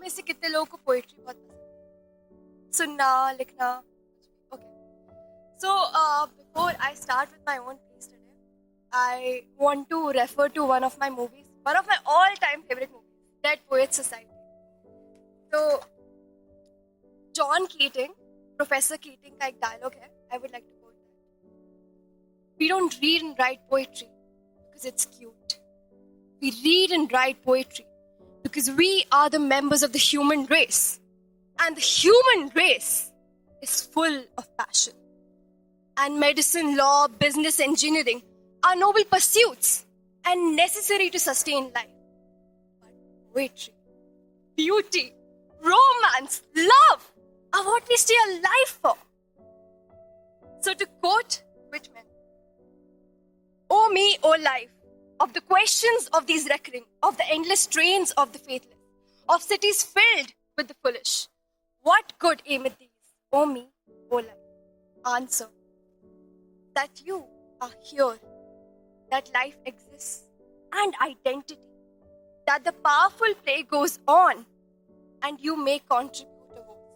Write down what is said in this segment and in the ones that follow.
में से कितने लोगों को पोइट्री बहुत पसंद है? सुनना, लिखना, okay. So before I start with my own piece today, I want to refer to one of my movies, one of my all-time favorite movies, 𝗏𝗏𝗏𝗏 Society. So John Keating, Professor Keating का एक dialogue है, I would like to quote that. We don't read and write poetry because it's cute. We read and write poetry because we are the members of the human race. And the human race is full of passion. And medicine, law, business, engineering are noble pursuits and necessary to sustain life. But poetry, beauty, romance, love are what we stay alive for. So to quote Whitman, "O me, O life, of the questions of these reckoning, of the endless trains of the faithless, of cities filled with the foolish, what good aim at these, O me, O life? Answer, that you are here, that life exists, and identity, that the powerful play goes on, and you may contribute a verse.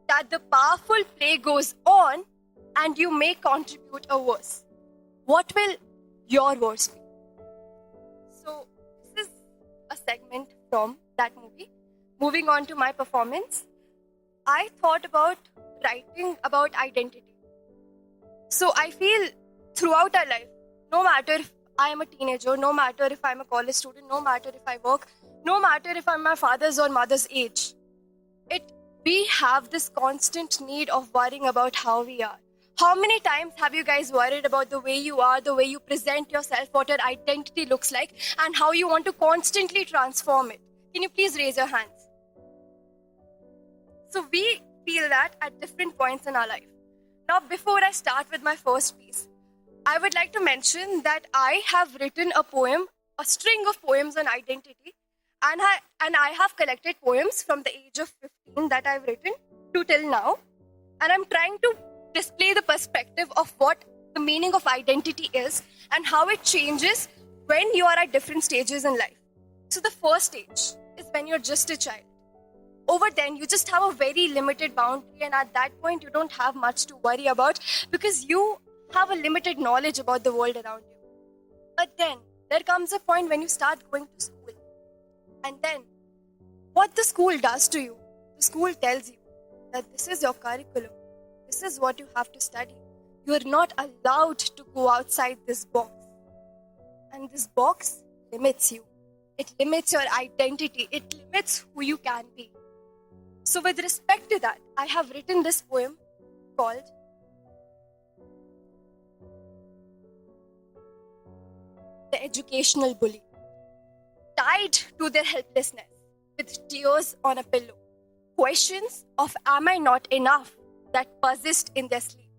That the powerful play goes on, and you may contribute a verse. What will your verse be?" So this is a segment from that movie. Moving on to my performance, I thought about writing about identity. So I feel throughout our life, no matter if I am a teenager, no matter if I'm a college student, no matter if I work, no matter if I'm my father's or mother's age, we have this constant need of worrying about how we are. How many times have you guys worried about the way you are, the way you present yourself, what your identity looks like, and how you want to constantly transform it? Can you please raise your hands? So we feel that at different points in our life. Now, before I start with my first piece, I would like to mention that I have written a poem, a string of poems on identity, and I have collected poems from the age of 15 that I've written to till now, and I'm trying to display the perspective of what the meaning of identity is and how it changes when you are at different stages in life. So the first stage is when you're just a child. Over then, you just have a very limited boundary, and at that point, you don't have much to worry about because you have a limited knowledge about the world around you. But then, there comes a point when you start going to school. And then, what the school does to you, the school tells you that this is your curriculum. This is what you have to study. You are not allowed to go outside this box. And this box limits you. It limits your identity. It limits who you can be. So with respect to that, I have written this poem called "The Educational Bully." Tied to their helplessness, with tears on a pillow, questions of am I not enough that persist in their sleep.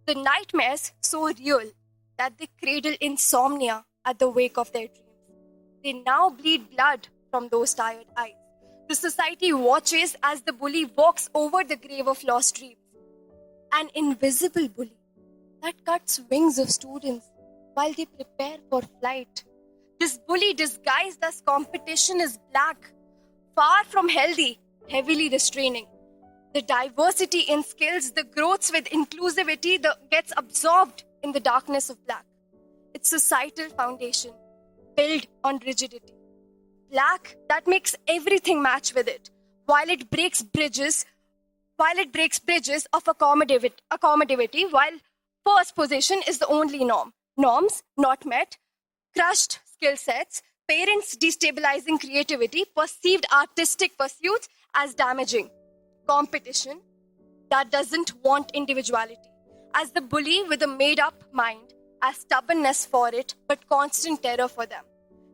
The nightmares so real that they cradle insomnia at the wake of their dreams. They now bleed blood from those tired eyes. The society watches as the bully walks over the grave of lost dreams. An invisible bully that cuts wings of students while they prepare for flight. This bully disguised as competition is black, far from healthy, heavily restraining. The diversity in skills, the growths with inclusivity gets absorbed in the darkness of black. Its societal foundation, built on rigidity. Black that makes everything match with it, while it breaks bridges of accommodativity, while first position is the only norm. Norms not met, crushed skill sets, parents destabilizing creativity, perceived artistic pursuits as damaging. Competition that doesn't want individuality, as the bully with a made-up mind, as stubbornness for it, but constant terror for them.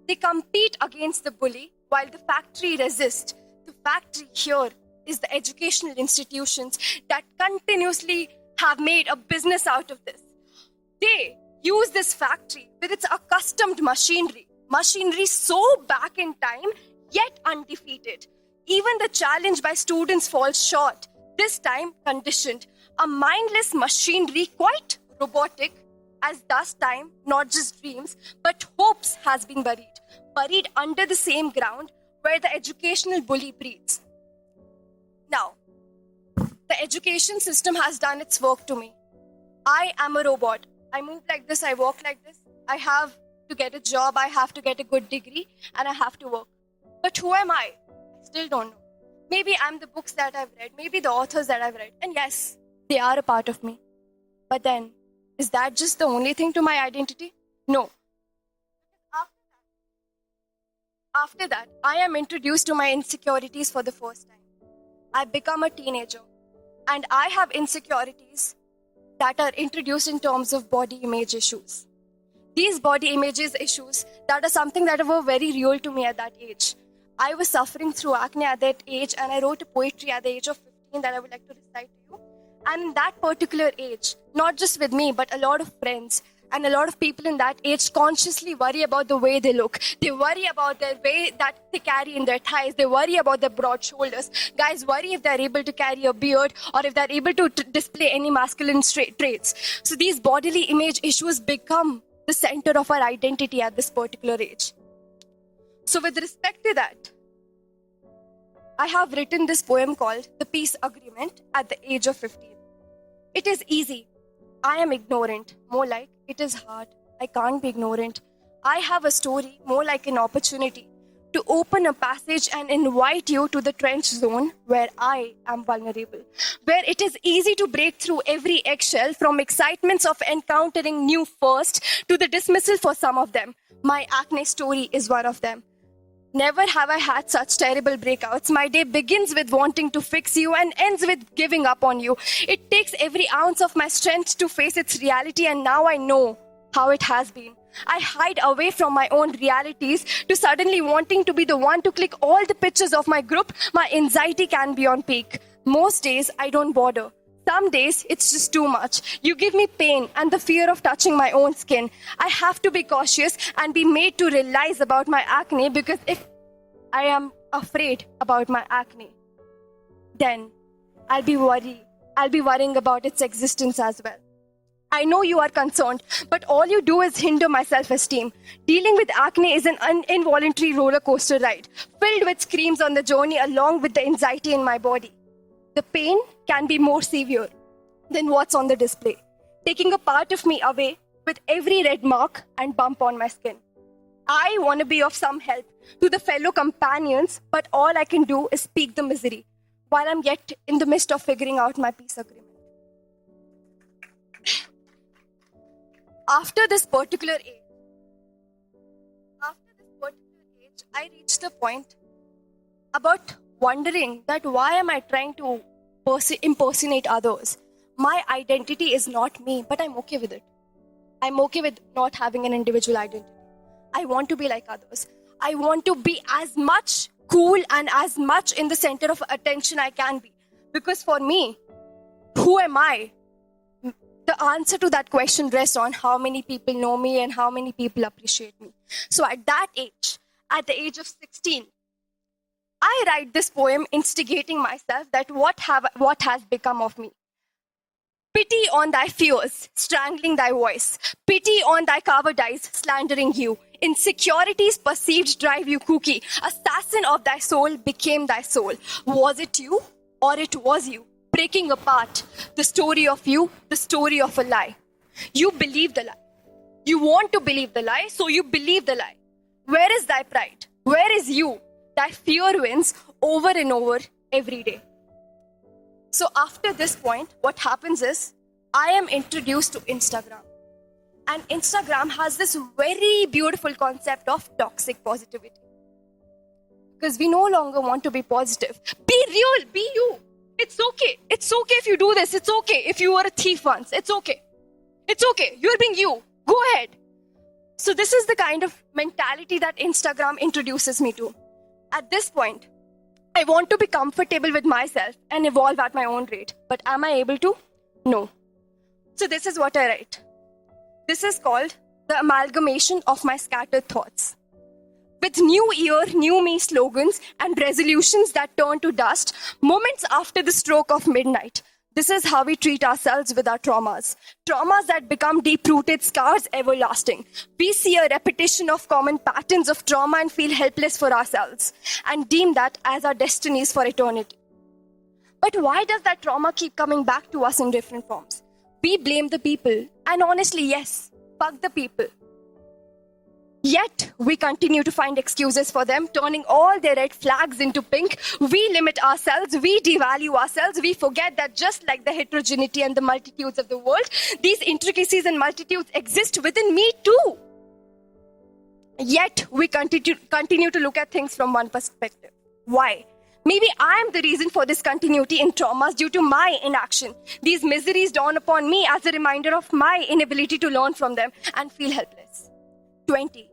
They compete against the bully while the factory resists. The factory here is the educational institutions that continuously have made a business out of this. They use this factory with its accustomed machinery so back in time, yet undefeated. Even the challenge by students falls short, this time conditioned. A mindless machinery, quite robotic, as thus time, not just dreams, but hopes has been buried under the same ground where the educational bully breathes. Now, the education system has done its work to me. I am a robot. I move like this, I walk like this. I have to get a job, I have to get a good degree, and I have to work. But who am I? I still don't know. Maybe I'm the books that I've read, maybe the authors that I've read. And yes, they are a part of me. But then, is that just the only thing to my identity? No. After that, I am introduced to my insecurities for the first time. I become a teenager, and I have insecurities that are introduced in terms of body image issues. These body images issues that are something that were very real to me at that age. I was suffering through acne at that age, and I wrote a poetry at the age of 15 that I would like to recite to you. And in that particular age, not just with me, but a lot of friends and a lot of people in that age consciously worry about the way they look. They worry about the way that they carry in their thighs. They worry about their broad shoulders. Guys worry if they're able to carry a beard or if they're able to display any masculine traits. So these bodily image issues become the center of our identity at this particular age. So with respect to that, I have written this poem called The Peace Agreement at the age of 15. It is easy. I am ignorant. More like, it is hard. I can't be ignorant. I have a story, more like an opportunity to open a passage and invite you to the trench zone where I am vulnerable, where it is easy to break through every eggshell, from excitements of encountering new first to the dismissal for some of them. My acne story is one of them. Never have I had such terrible breakouts. My day begins with wanting to fix you and ends with giving up on you. It takes every ounce of my strength to face its reality, and now I know how it has been. I hide away from my own realities to suddenly wanting to be the one to click all the pictures of my group. My anxiety can be on peak. Most days I don't bother. Some days it's just too much. You give me pain and the fear of touching my own skin. I have to be cautious and be made to realize about my acne, because if I am afraid about my acne, then I'll be worrying about its existence as well. I know you are concerned, but all you do is hinder my self-esteem. Dealing with acne is an involuntary roller coaster ride, filled with screams on the journey along with the anxiety in my body. The pain can be more severe than what's on the display, taking a part of me away with every red mark and bump on my skin. I want to be of some help to the fellow companions, but all I can do is speak the misery while I'm yet in the midst of figuring out my peace agreement. After this particular age, I reached the point about wondering that why am I trying to impersonate others? My identity is not me, but I'm okay with it. I'm okay with not having an individual identity. I want to be like others. I want to be as much cool and as much in the center of attention I can be. Because for me, who am I? The answer to that question rests on how many people know me and how many people appreciate me. So at that age, at the age of 16, I write this poem instigating myself that what has become of me. Pity on thy fears, strangling thy voice. Pity on thy cowardice, slandering you. Insecurities perceived drive you kooky. Assassin of thy soul became thy soul. Was it you or it was you? Breaking apart the story of you, the story of a lie. You believe the lie. You want to believe the lie, so you believe the lie. Where is thy pride? Where is you? Thy fear wins over and over every day. So after this point, what happens is, I am introduced to Instagram. And Instagram has this very beautiful concept of toxic positivity. Because we no longer want to be positive. Be real, be you. It's okay. It's okay if you do this. It's okay if you were a thief once. It's okay. It's okay. You're being you. Go ahead. So this is the kind of mentality that Instagram introduces me to. At this point, I want to be comfortable with myself and evolve at my own rate. But am I able to? No. So this is what I write. This is called the amalgamation of my scattered thoughts. With new year, new me slogans and resolutions that turn to dust, moments after the stroke of midnight, This is how we treat ourselves with our traumas. Traumas that become deep-rooted scars, everlasting. We see a repetition of common patterns of trauma and feel helpless for ourselves and deem that as our destinies for eternity. But why does that trauma keep coming back to us in different forms? We blame the people. And honestly, yes, fuck the people. Yet, we continue to find excuses for them, turning all their red flags into pink. We limit ourselves, we devalue ourselves, we forget that just like the heterogeneity and the multitudes of the world, these intricacies and multitudes exist within me too. Yet, we continue to look at things from one perspective. Why? Maybe I am the reason for this continuity in traumas due to my inaction. These miseries dawn upon me as a reminder of my inability to learn from them and feel helpless. 20.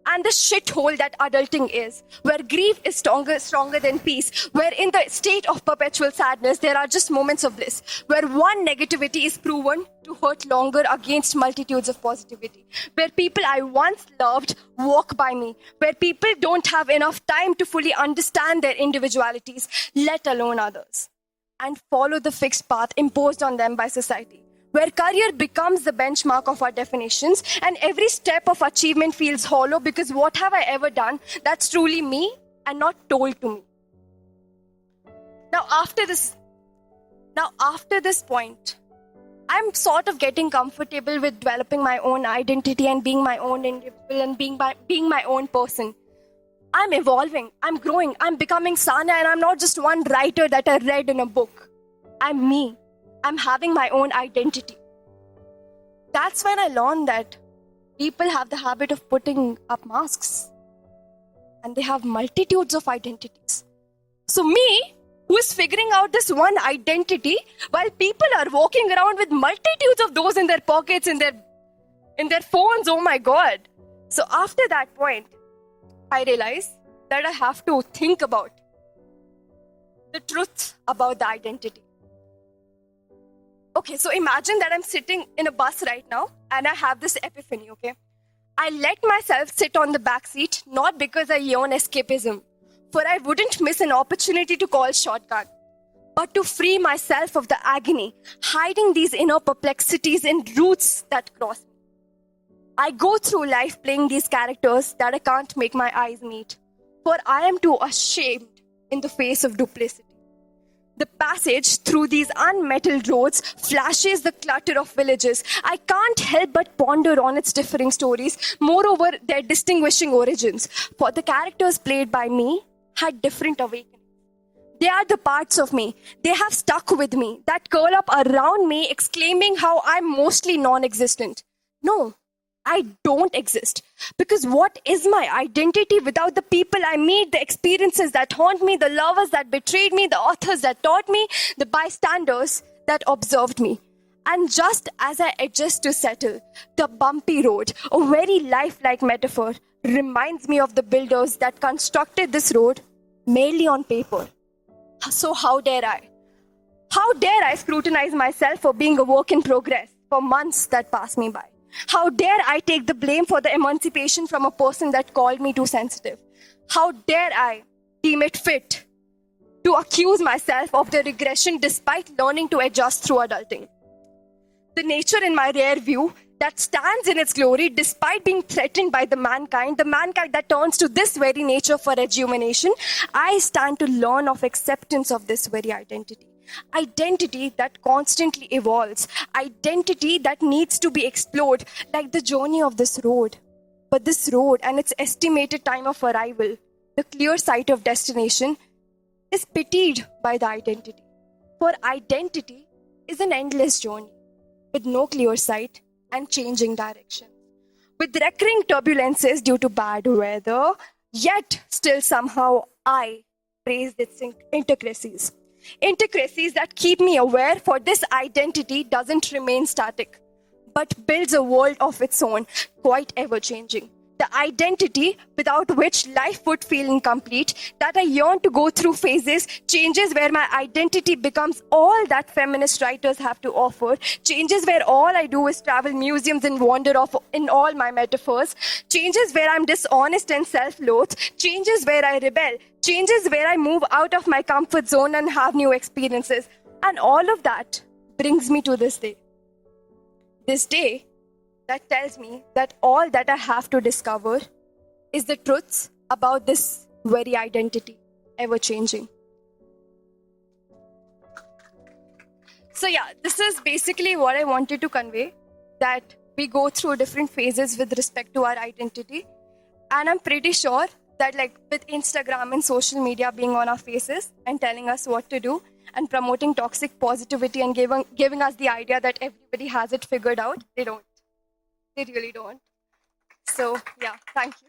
And the shithole that adulting is, where grief is stronger than peace, where in the state of perpetual sadness, there are just moments of bliss, where one negativity is proven to hurt longer against multitudes of positivity, where people I once loved walk by me, where people don't have enough time to fully understand their individualities, let alone others, and follow the fixed path imposed on them by society, where career becomes the benchmark of our definitions and every step of achievement feels hollow because what have I ever done that's truly me and not told to me. Now after this point, I'm sort of getting comfortable with developing my own identity and being my own individual and being my own person. I'm evolving, I'm growing, I'm becoming Sanya, and I'm not just one writer that I read in a book. I'm me. I'm having my own identity. That's when I learned that people have the habit of putting up masks and they have multitudes of identities. So me, who is figuring out this one identity while people are walking around with multitudes of those in their pockets, in their phones, oh my God. So after that point, I realized that I have to think about the truth about the identity. Okay, so imagine that I'm sitting in a bus right now and I have this epiphany, okay? I let myself sit on the back seat, not because I yearn escapism, for I wouldn't miss an opportunity to call shotgun, but to free myself of the agony, hiding these inner perplexities in roots that cross me. I go through life playing these characters that I can't make my eyes meet, for I am too ashamed in the face of duplicity. The passage through these unmetalled roads flashes the clutter of villages. I can't help but ponder on its differing stories, moreover their distinguishing origins, for the characters played by me had different awakenings. They are the parts of me. They have stuck with me, that curl up around me exclaiming how I'm mostly non-existent. No, I don't exist. Because what is my identity without the people I meet, the experiences that haunt me, the lovers that betrayed me, the authors that taught me, the bystanders that observed me? And just as I adjust to settle, the bumpy road, a very lifelike metaphor, reminds me of the builders that constructed this road merely on paper. So how dare I? How dare I scrutinize myself for being a work in progress for months that pass me by? How dare I take the blame for the emancipation from a person that called me too sensitive? How dare I deem it fit to accuse myself of the regression despite learning to adjust through adulting? The nature in my rear view that stands in its glory despite being threatened by the mankind that turns to this very nature for rejuvenation, I stand to learn of acceptance of this very identity. Identity that constantly evolves, identity that needs to be explored like the journey of this road. But this road and its estimated time of arrival, the clear sight of destination, is pitied by the identity. For identity is an endless journey with no clear sight and changing direction, with recurring turbulences due to bad weather, yet still somehow I praise its intricacies. Intricacies that keep me aware, for this identity doesn't remain static, but builds a world of its own, quite ever-changing. The identity without which life would feel incomplete, that I yearn to go through phases, changes where my identity becomes all that feminist writers have to offer, changes where all I do is travel museums and wander off in all my metaphors, changes where I'm dishonest and self-loathed, changes where I rebel, changes where I move out of my comfort zone and have new experiences. And all of that brings me to this day. This day that tells me that all that I have to discover is the truths about this very identity, ever changing. So yeah, this is basically what I wanted to convey, that we go through different phases with respect to our identity. And I'm pretty sure that like with Instagram and social media being on our faces and telling us what to do and promoting toxic positivity and giving us the idea that everybody has it figured out, they don't. They really don't. So yeah, thank you.